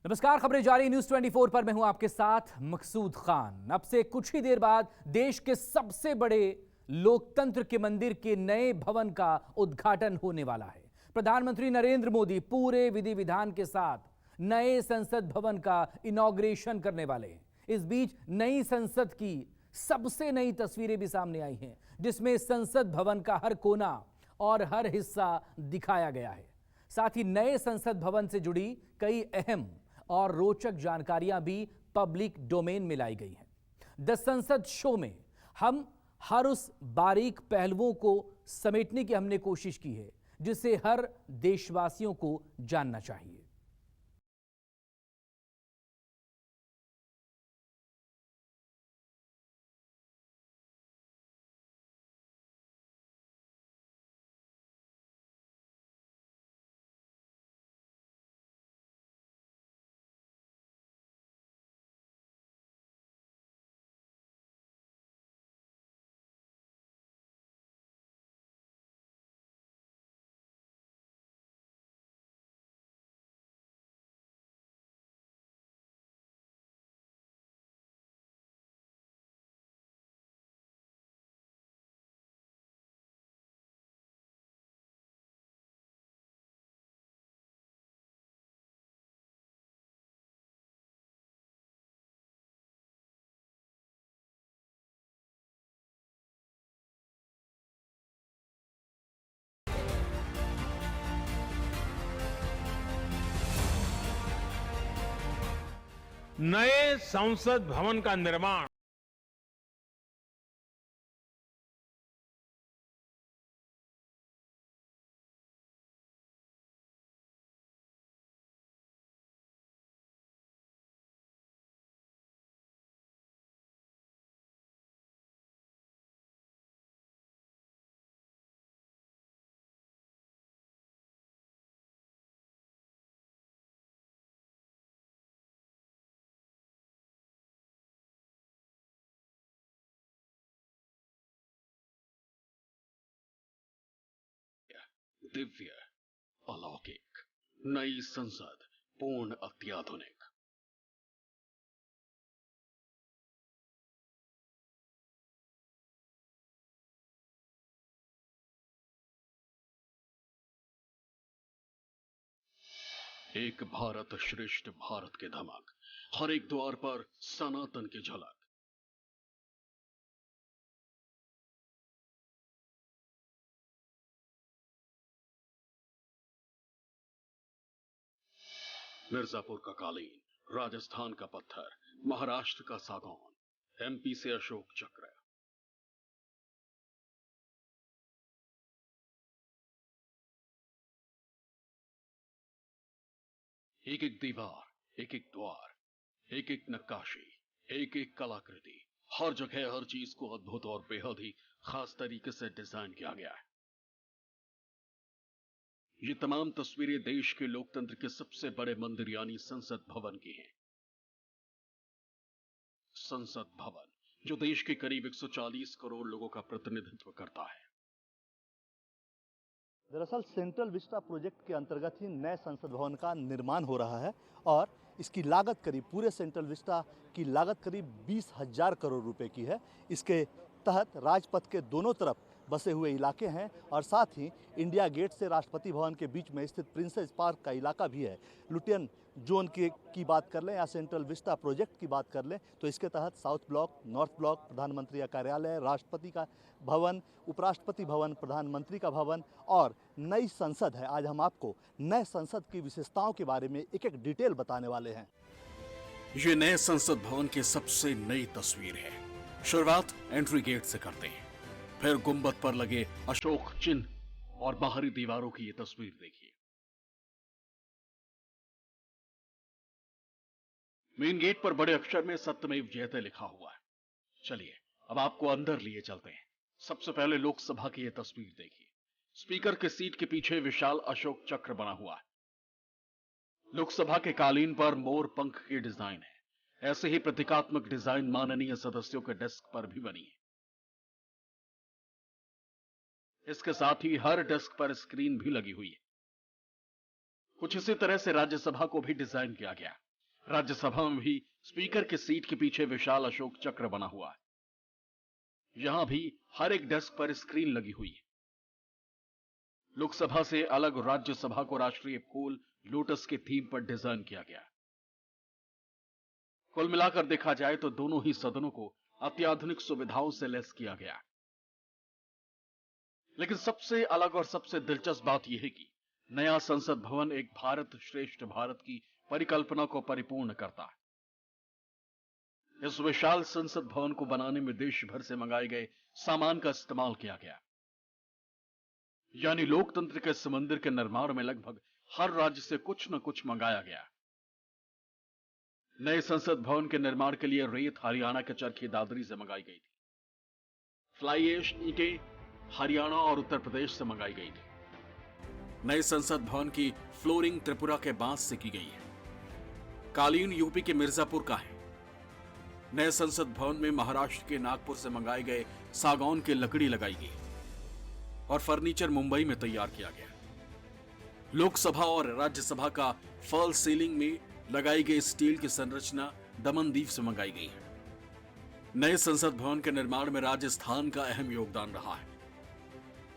नमस्कार, खबरें जारी न्यूज 24 पर मैं हूं आपके साथ मकसूद खान। अब से कुछ ही देर बाद देश के सबसे बड़े लोकतंत्र के मंदिर के नए भवन का उद्घाटन होने वाला है। प्रधानमंत्री नरेंद्र मोदी पूरे विधि विधान के साथ नए संसद भवन का इनॉग्रेशन करने वाले हैं। इस बीच नई संसद की सबसे नई तस्वीरें भी सामने आई हैं, जिसमें संसद भवन का हर कोना और हर हिस्सा दिखाया गया है। साथ ही नए संसद भवन से जुड़ी कई अहम और रोचक जानकारियां भी पब्लिक डोमेन में लाई गई हैं। द संसद शो में हम हर उस बारीक पहलुओं को समेटने की हमने कोशिश की है जिसे हर देशवासियों को जानना चाहिए। नए संसद भवन का निर्माण दिव्य, अलौकिक, नई संसद, पूर्ण अत्याधुनिक। एक भारत श्रेष्ठ भारत के धमक, हर एक द्वार पर सनातन की झलक। मिर्जापुर का कालीन, राजस्थान का पत्थर, महाराष्ट्र का सागौन, एमपी से अशोक चक्र। एक एक दीवार, एक एक द्वार, एक एक नक्काशी, एक एक कलाकृति, हर जगह हर चीज को अद्भुत और बेहद ही खास तरीके से डिजाइन किया गया है। ये तमाम तस्वीरें देश के लोकतंत्र के सबसे बड़े मंदिर यानी संसद भवन की हैं। संसद भवन, जो देश के करीब 140 करोड़ लोगों का प्रतिनिधित्व करता है। दरअसल सेंट्रल विस्टा प्रोजेक्ट के अंतर्गत ही नए संसद भवन का निर्माण हो रहा है और इसकी लागत करीब, पूरे सेंट्रल विस्टा की लागत करीब 20,000 करोड़ रुपए की है। इसके तहत राजपथ के दोनों तरफ बसे हुए इलाके हैं और साथ ही इंडिया गेट से राष्ट्रपति भवन के बीच में स्थित प्रिंसेस पार्क का इलाका भी है। लुटियन जोन की बात कर लें या सेंट्रल विस्टा प्रोजेक्ट की बात कर लें तो इसके तहत साउथ ब्लॉक, नॉर्थ ब्लॉक, प्रधानमंत्री का कार्यालय, राष्ट्रपति का भवन, उपराष्ट्रपति भवन, प्रधानमंत्री का भवन और नई संसद है। आज हम आपको नए संसद की विशेषताओं के बारे में एक एक डिटेल बताने वाले हैं। ये नए संसद भवन की सबसे नई तस्वीर है। शुरुआत एंट्री गेट से करते हैं, फिर गुंबद पर लगे अशोक चिन्ह और बाहरी दीवारों की ये तस्वीर देखिए। मेन गेट पर बड़े अक्षर में सत्यमेव जयते लिखा हुआ है। चलिए अब आपको अंदर लिए चलते हैं। सबसे पहले लोकसभा की ये तस्वीर देखिए। स्पीकर के सीट के पीछे विशाल अशोक चक्र बना हुआ है। लोकसभा के कालीन पर मोर पंख की डिजाइन है। ऐसे ही प्रतीकात्मक डिजाइन माननीय सदस्यों के डेस्क पर भी बनी है। इसके साथ ही हर डेस्क पर स्क्रीन भी लगी हुई है। कुछ इसी तरह से राज्यसभा को भी डिजाइन किया गया। राज्यसभा में भी स्पीकर की सीट के पीछे विशाल अशोक चक्र बना हुआ है। यहां भी हर एक डेस्क पर स्क्रीन लगी हुई है। लोकसभा से अलग राज्यसभा को राष्ट्रीय फूल लोटस के थीम पर डिजाइन किया गया। कुल मिलाकर देखा जाए तो दोनों ही सदनों को अत्याधुनिक सुविधाओं से लैस किया गया। लेकिन सबसे अलग और सबसे दिलचस्प बात यह है कि नया संसद भवन एक भारत श्रेष्ठ भारत की परिकल्पना को परिपूर्ण करता है। इस विशाल संसद भवन को बनाने में देश भर से मंगाए गए सामान का इस्तेमाल किया गया। यानी लोकतंत्र के इस मंदिर के निर्माण में लगभग हर राज्य से कुछ न कुछ मंगाया गया। नए संसद भवन के निर्माण के लिए रेत हरियाणा के चरखी दादरी से मंगाई गई थी। फ्लाई ऐश ईंटें हरियाणा और उत्तर प्रदेश से मंगाई गई थी। नए संसद भवन की फ्लोरिंग त्रिपुरा के बांस से की गई है। कालीन यूपी के मिर्जापुर का है। नए संसद भवन में महाराष्ट्र के नागपुर से मंगाए गए सागौन की लकड़ी लगाई गई और फर्नीचर मुंबई में तैयार किया गया। लोकसभा और राज्यसभा का फॉल सीलिंग में लगाई गई स्टील की संरचना दमनदीप से मंगाई गई है। नए संसद भवन के निर्माण में राजस्थान का अहम योगदान रहा है।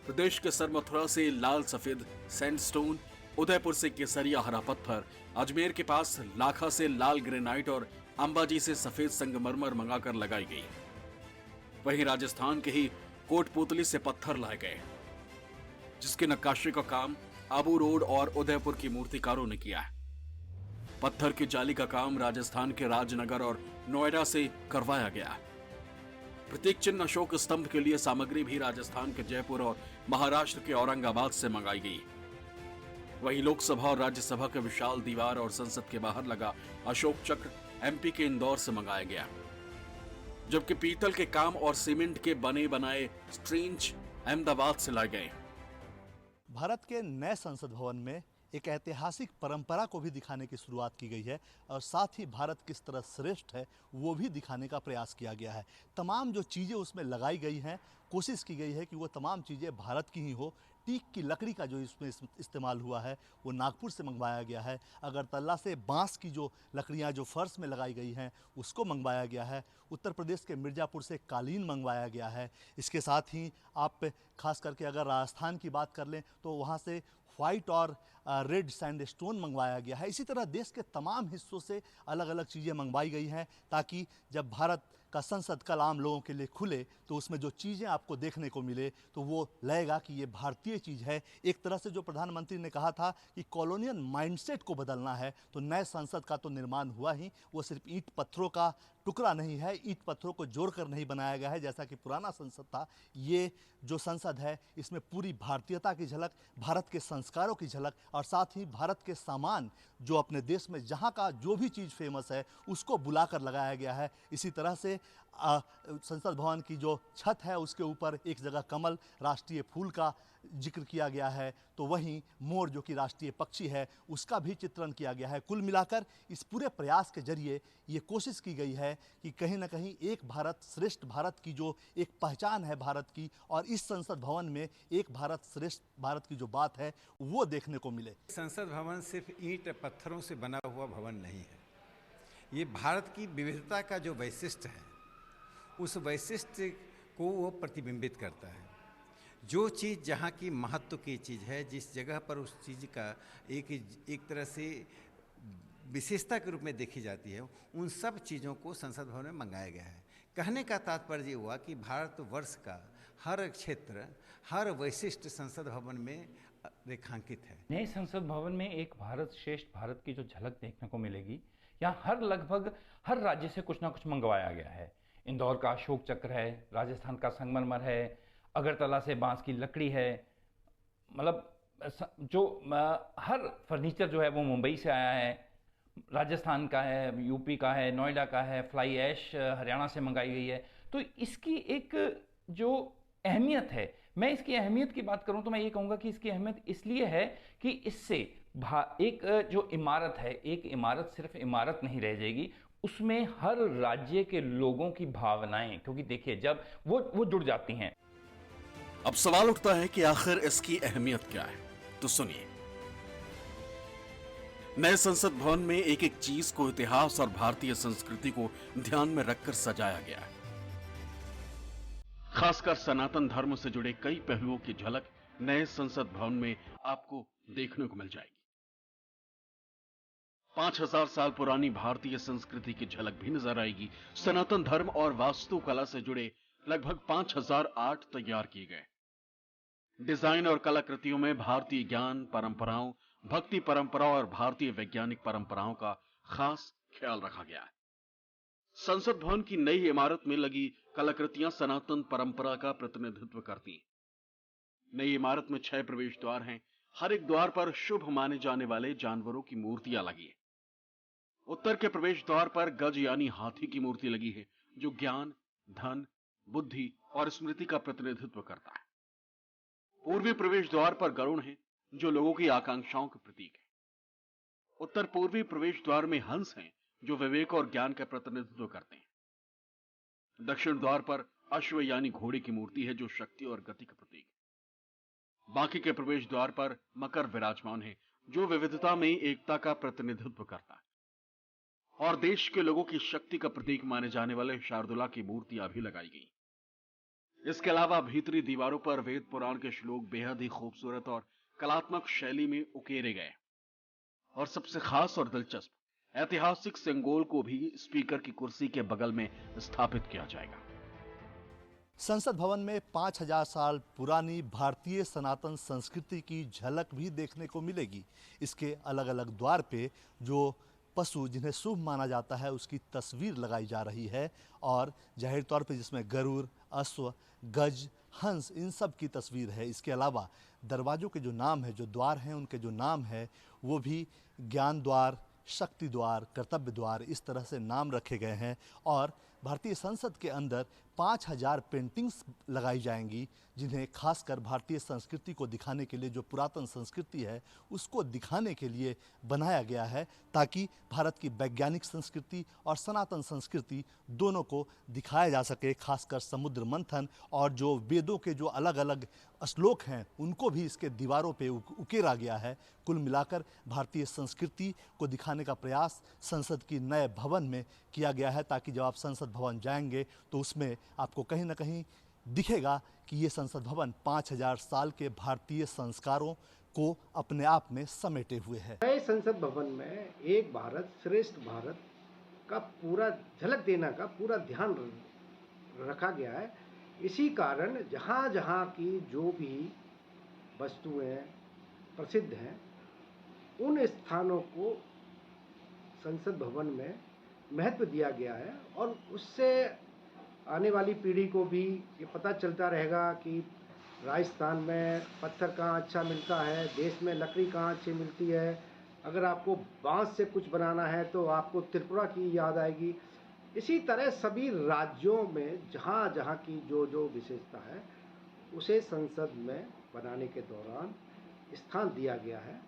प्रदेश के सरमथुरा से लाल सफेद सैंडस्टोन, उदयपुर से केसरिया हरा पत्थर, अजमेर के पास लाखा से लाल ग्रेनाइट और अंबाजी से सफेद संगमरमर मंगाकर लगाई गई। वहीं राजस्थान के ही कोटपुतली से पत्थर लाए गए, जिसके नक्काशी का काम आबू रोड और उदयपुर की मूर्तिकारों ने किया है। पत्थर की जाली का काम राजस्थान के राजनगर और नोएडा से करवाया गया। प्रतीक चिन्ह अशोक स्तंभ के लिए सामग्री भी राजस्थान के जयपुर और महाराष्ट्र के औरंगाबाद से मंगाई गई। वहीं लोकसभा और राज्यसभा के विशाल दीवार और संसद के बाहर लगा अशोक चक्र एमपी के इंदौर से मंगाया गया, जबकि पीतल के काम और सीमेंट के बने बनाए स्ट्रेंज अहमदाबाद से लाए गए। भारत के नए संसद भवन में एक ऐतिहासिक परंपरा को भी दिखाने की शुरुआत की गई है और साथ ही भारत किस तरह श्रेष्ठ है वो भी दिखाने का प्रयास किया गया है। तमाम जो चीज़ें उसमें लगाई गई हैं, कोशिश की गई है कि वो तमाम चीज़ें भारत की ही हो। टीक की लकड़ी का जो इसमें इस्तेमाल हुआ है वो नागपुर से मंगवाया गया है। अगरतला से बांस की जो लकड़ियां जो फर्श में लगाई गई हैं उसको मंगवाया गया है। उत्तर प्रदेश के मिर्ज़ापुर से कालीन मंगवाया गया है। इसके साथ ही आप खास करके अगर राजस्थान की बात कर लें तो वहाँ से वाइट और रेड सैंडस्टोन मंगवाया गया है। इसी तरह देश के तमाम हिस्सों से अलग अलग चीज़ें मंगवाई गई हैं ताकि जब भारत का संसद कल आम लोगों के लिए खुले तो उसमें जो चीज़ें आपको देखने को मिले तो वो लगेगा कि ये भारतीय चीज़ है। एक तरह से जो प्रधानमंत्री ने कहा था कि कॉलोनियल माइंडसेट को बदलना है, तो नए संसद का तो निर्माण हुआ ही, वो सिर्फ ईंट पत्थरों का टुकड़ा नहीं है, ईंट पत्थरों को जोड़कर नहीं बनाया गया है जैसा कि पुराना संसद था। ये जो संसद है इसमें पूरी भारतीयता की झलक, भारत के संस्कारों की झलक और साथ ही भारत के सामान जो अपने देश में जहाँ का जो भी चीज़ फेमस है उसको बुलाकर लगाया गया है। इसी तरह से संसद भवन की जो छत है उसके ऊपर एक जगह कमल राष्ट्रीय फूल का जिक्र किया गया है, तो वहीं मोर जो कि राष्ट्रीय पक्षी है उसका भी चित्रण किया गया है। कुल मिलाकर इस पूरे प्रयास के जरिए ये कोशिश की गई है कि कहीं ना कहीं एक भारत श्रेष्ठ भारत की जो एक पहचान है भारत की, और इस संसद भवन में एक भारत श्रेष्ठ भारत की जो बात है वो देखने को मिले। संसद भवन सिर्फ ईंट पत्थरों से बना हुआ भवन नहीं है, ये भारत की विविधता का जो वैशिष्ट्य है उस वैशिष्ट्य को वो प्रतिबिंबित करता है। जो चीज़ जहाँ की महत्व की चीज़ है, जिस जगह पर उस चीज़ का एक तरह से विशेषता के रूप में देखी जाती है, उन सब चीज़ों को संसद भवन में मंगाया गया है। कहने का तात्पर्य हुआ कि भारतवर्ष का हर क्षेत्र, हर वैशिष्ट्य संसद भवन में रेखांकित है। नए संसद भवन में एक भारत श्रेष्ठ भारत की जो झलक देखने को मिलेगी, यहाँ लगभग हर राज्य से कुछ ना कुछ मंगवाया गया है। इंदौर का अशोक चक्र है, राजस्थान का संगमरमर है, अगरतला से बांस की लकड़ी है, मतलब जो हर फर्नीचर जो है वो मुंबई से आया है, राजस्थान का है, यूपी का है, नोएडा का है, फ्लाई ऐश हरियाणा से मंगाई गई है। तो इसकी एक जो अहमियत है, मैं इसकी अहमियत की बात करूं तो मैं ये कहूँगा कि इसकी अहमियत इसलिए है कि इससे एक जो इमारत है, एक इमारत सिर्फ इमारत नहीं रह जाएगी, उसमें हर राज्य के लोगों की भावनाएं, क्योंकि देखिए जब वो जुड़ जाती हैं। अब सवाल उठता है कि आखिर इसकी अहमियत क्या है, तो सुनिए। नए संसद भवन में एक एक चीज को इतिहास और भारतीय संस्कृति को ध्यान में रखकर सजाया गया है। खासकर सनातन धर्म से जुड़े कई पहलुओं की झलक नए संसद भवन में आपको देखने को मिल जाएगी। 5000 साल पुरानी भारतीय संस्कृति की झलक भी नजर आएगी। सनातन धर्म और वास्तुकला से जुड़े लगभग 5000 आर्ट तैयार किए गए। डिजाइन और कलाकृतियों में भारतीय ज्ञान परंपराओं, भक्ति परंपरा और भारतीय वैज्ञानिक परंपराओं का खास ख्याल रखा गया है। संसद भवन की नई इमारत में लगी कलाकृतियां सनातन परंपरा का प्रतिनिधित्व करती हैं। नई इमारत में 6 प्रवेश द्वार हैं। हर एक द्वार पर शुभ माने जाने वाले जानवरों की मूर्तियां लगी है। उत्तर के प्रवेश द्वार पर गज यानी हाथी की मूर्ति लगी है, जो ज्ञान, धन, बुद्धि और स्मृति का प्रतिनिधित्व करता है। पूर्वी प्रवेश द्वार पर गरुड़ है, जो लोगों की आकांक्षाओं के प्रतीक है। उत्तर पूर्वी प्रवेश द्वार में हंस हैं, जो विवेक और ज्ञान का प्रतिनिधित्व करते हैं। दक्षिण द्वार पर अश्व यानी घोड़े की मूर्ति है, जो शक्ति और गति का प्रतीक है। बाकी के प्रवेश द्वार पर मकर विराजमान है, जो विविधता में एकता का प्रतिनिधित्व करता है। और देश के लोगों की शक्ति का प्रतीक माने जाने वाले शार्दुला की मूर्तियां भी लगाई गई। इसके अलावा भीतरी दीवारों पर वेद पुराण के श्लोक बेहद ही खूबसूरत और कलात्मक शैली में उकेरे गए। और सबसे खास और दिलचस्प, ऐतिहासिक सिंगोल को भी स्पीकर की कुर्सी के बगल में स्थापित किया जाएगा। संसद भवन में 5000 साल पुरानी भारतीय सनातन संस्कृति की झलक भी देखने को मिलेगी। इसके अलग अलग द्वार पे जो पशु जिन्हें शुभ माना जाता है उसकी तस्वीर लगाई जा रही है, और जाहिर तौर पे जिसमें गरुड़, अश्व, गज, हंस, इन सब की तस्वीर है। इसके अलावा दरवाजों के जो नाम है, जो द्वार हैं उनके जो नाम है, वो भी ज्ञान द्वार, शक्ति द्वार, कर्तव्य द्वार, इस तरह से नाम रखे गए हैं। और भारतीय संसद के अंदर 5000 पेंटिंग्स लगाई जाएंगी, जिन्हें खासकर भारतीय संस्कृति को दिखाने के लिए, जो पुरातन संस्कृति है उसको दिखाने के लिए बनाया गया है, ताकि भारत की वैज्ञानिक संस्कृति और सनातन संस्कृति दोनों को दिखाया जा सके। खासकर समुद्र मंथन और जो वेदों के जो अलग अलग श्लोक हैं उनको भी इसके दीवारों पे उकेरा गया है। कुल मिलाकर भारतीय संस्कृति को दिखाने का प्रयास संसद की नए भवन में किया गया है, ताकि जब आप संसद भवन जाएंगे तो उसमें आपको कहीं ना कहीं दिखेगा कि ये संसद भवन 5000 साल के भारतीय संस्कारों को अपने आप में समेटे हुए है। नए संसद भवन में एक भारत श्रेष्ठ भारत का पूरा झलक देने का पूरा ध्यान रखा गया है। इसी कारण जहाँ जहाँ की जो भी वस्तुएं प्रसिद्ध हैं उन स्थानों को संसद भवन में महत्व दिया गया है, और उससे आने वाली पीढ़ी को भी ये पता चलता रहेगा कि राजस्थान में पत्थर कहाँ अच्छा मिलता है, देश में लकड़ी कहाँ अच्छी मिलती है। अगर आपको बांस से कुछ बनाना है तो आपको त्रिपुरा की याद आएगी। इसी तरह सभी राज्यों में जहाँ जहाँ की जो जो विशेषता है उसे संसद में बनाने के दौरान स्थान दिया गया है।